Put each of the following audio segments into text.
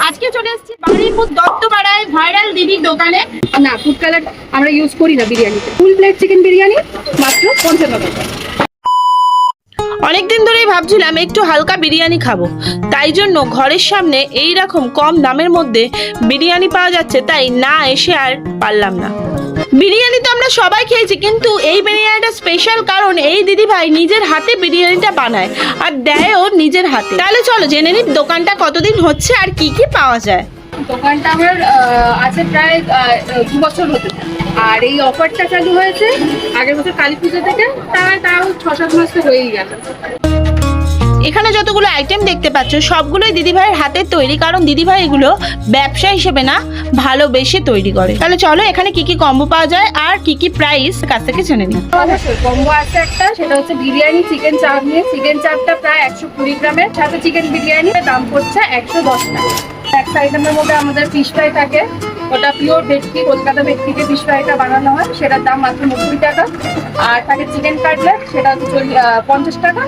আজকে চলে এসেছি বারুইপুর দত্তপাড়ায় ভাইরাল দিদির দোকানে। না, ফুড কালার আমরা ইউজ করি না বিরিয়ানিতে। ফুল প্লেট চিকেন বিরিয়ানি মাত্র 55 টাকা। অনেকদিন ধরেই ভাবছিলাম একটু হালকা বিরিয়ানি খাবো, তাই জন্য ঘরের সামনে এই রকম কম দামের মধ্যে বিরিয়ানি পাওয়া যাচ্ছে, তাই না এসে আর পারলাম না। বিরিয়ানি তো আমরা সবাই খেয়েছি, কিন্তু এই বিরিয়ানিটা স্পেশাল কারণ এই দিদি ভাই নিজের হাতে বিরিয়ানিটা বানায় আর দেয়ও নিজের হাতে। তাহলে চলো জেনে নিই দোকানটা কতদিন হচ্ছে আর কি কি পাওয়া যায়। দোকানটা আমার আছে প্রায় 2 বছর হতে, আর এই অফারটা চালু হয়েছে আগের বছর কালী পুজো থেকে, তাও 6-7 মাস তো হয়েই গেল। এখানে যতগুলো আইটেম দেখতে পাচ্ছ সবগুলোই দিদিভাইয়ের হাতের তৈরি, কারণ দিদিভাই এগুলো ব্যবসা হিসেবে না ভালোবেসে তৈরি করে। তাহলে চলো এখানে কি কি কম্বো পাওয়া যায় আর কি কি প্রাইস কাছ থেকে জেনে নিই। কম্বো আছে একটা, সেটা হচ্ছে বিরিয়ানি চিকেন চাপ নিয়ে। চিকেন চাপটা প্রায় 120 গ্রামের, সাথে চিকেন বিরিয়ানি দাম পড়ছে 110 টাকা। একটা আইটেমের মধ্যে আমাদের ফিশ ফ্রাই থাকে, ওটা পিওর ভেটকি, কলকাতা ভেটকিতে ফিশ ফ্রাইটা বানানো হয়, সেটার দাম মাত্র 90 টাকা। আর থাকে চিকেন কাটলেট, সেটা হচ্ছে 50 টাকা।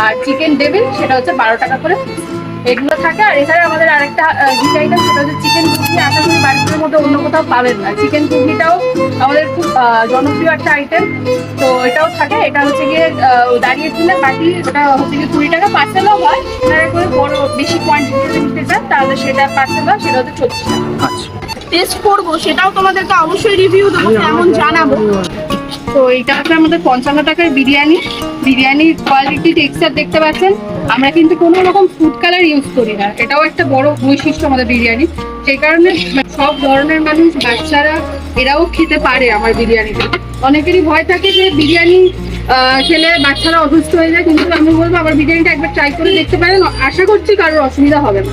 আর চিকেন ডেভিল, সেটা হচ্ছে 12 টাকা করে। এগুলো থাকে। আর এছাড়া আমাদের আরেকটা ডিশ আইটেম, সেটা হচ্ছে চিকেন ঘুগনি। আশা করি বাড়ির মধ্যে অন্য কোথাও পাবেন না। চিকেন ঘুগনিটাও আমাদের খুব জনপ্রিয় একটা আইটেম, তো এটাও থাকে। এটা হচ্ছে গিয়ে দাঁড়িয়ে দিলে বাকি, ওটা হচ্ছে গিয়ে 20 টাকা। পার্সেলও হয়, আপনারা করে বড় বেশি কোয়ান্টিটিতে নিতে চান তাহলে সেটা পার্সেল হয়, সেটা হচ্ছে 40 টাকা। টেস্ট করবো, সেটাও তোমাদেরকে অবশ্যই রিভিউ দেবো, কেমন জানাবো। তো এটা হচ্ছে আমাদের 55 টাকার বিরিয়ানি। বিরিয়ানির কোয়ালিটি টেক্সচার দেখতে পাচ্ছেন। আমরা কিন্তু কোনো রকম ফুড কালার ইউজ করি না, এটাও একটা বড় বৈশিষ্ট্য আমাদের বিরিয়ানি। সেই কারণে সব ধরনের মানুষ, বাচ্চারা এরাও খেতে পারে আমার বিরিয়ানিতে। অনেকেরই ভয় থাকে যে বিরিয়ানি খেলে বাচ্চারা অসুস্থ হয়ে যায়, কিন্তু আমি বলবো আমার বিরিয়ানিটা একবার ট্রাই করে দেখতে পারেন, আশা করছি কারোর অসুবিধা হবে না।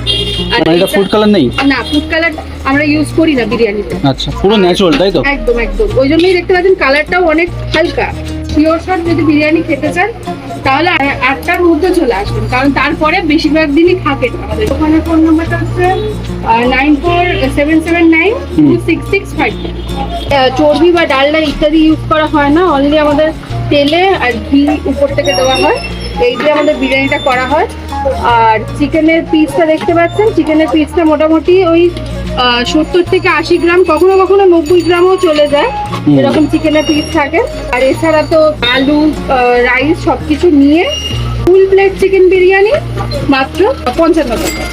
আর এটা ফুড কালার নেই? না, ফুড কালার আমরা ইউজ করি না বিরিয়ানিতে। আচ্ছা, পুরো ন্যাচারাল, তাই তো? একদম একদম, ওই জন্যই দেখতে পাচ্ছেন কালারটাও অনেক হালকা। পিওর শট যদি বিরিয়ানি খেতে চান তাহলে 8টার মধ্যে চলে আসবেন, কারণ তারপরে বেশিরভাগ দিনই থাকে না। আমাদের ওখানে ফোন নাম্বারটা হচ্ছে 9477926655। চর্বি বা ডালডা ইত্যাদি ইউজ করা হয় না, অনলি আমাদের তেলে আর ঘি উপর থেকে দেওয়া হয়। এই দিয়ে আমাদের বিরিয়ানিটা করা হয়। আর চিকেনের পিসটা দেখতে পাচ্ছেন, চিকেনের পিসটা মোটামুটি ওই 70 থেকে 80 গ্রাম, কখনো কখনো 90 গ্রামও চলে যায়, এরকম চিকেনের পিস থাকে। আর এছাড়া তো আলু, রাইস সবকিছু নিয়ে ফুল প্লেট চিকেন বিরিয়ানি মাত্র 55 টাকা।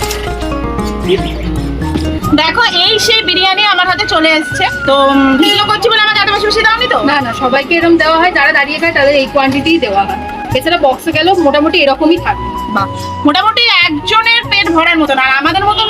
দেখো এই সেই বিরিয়ানি আমার হাতে চলে এসেছে। তো ভিডিও করছি বলে আমাকে এত বেশি বেশি দাওনি তো? না না, সবাইকে এরকম দেওয়া হয়, যারা দাঁড়িয়ে খায় তাদের এই কোয়ান্টিটিই দেওয়া হয়। এছাড়া বক্সে গেলেও মোটামুটি এরকমই থাকে। মোটামুটি একজনের পেট ভরার মতন। আর আমাদের মতন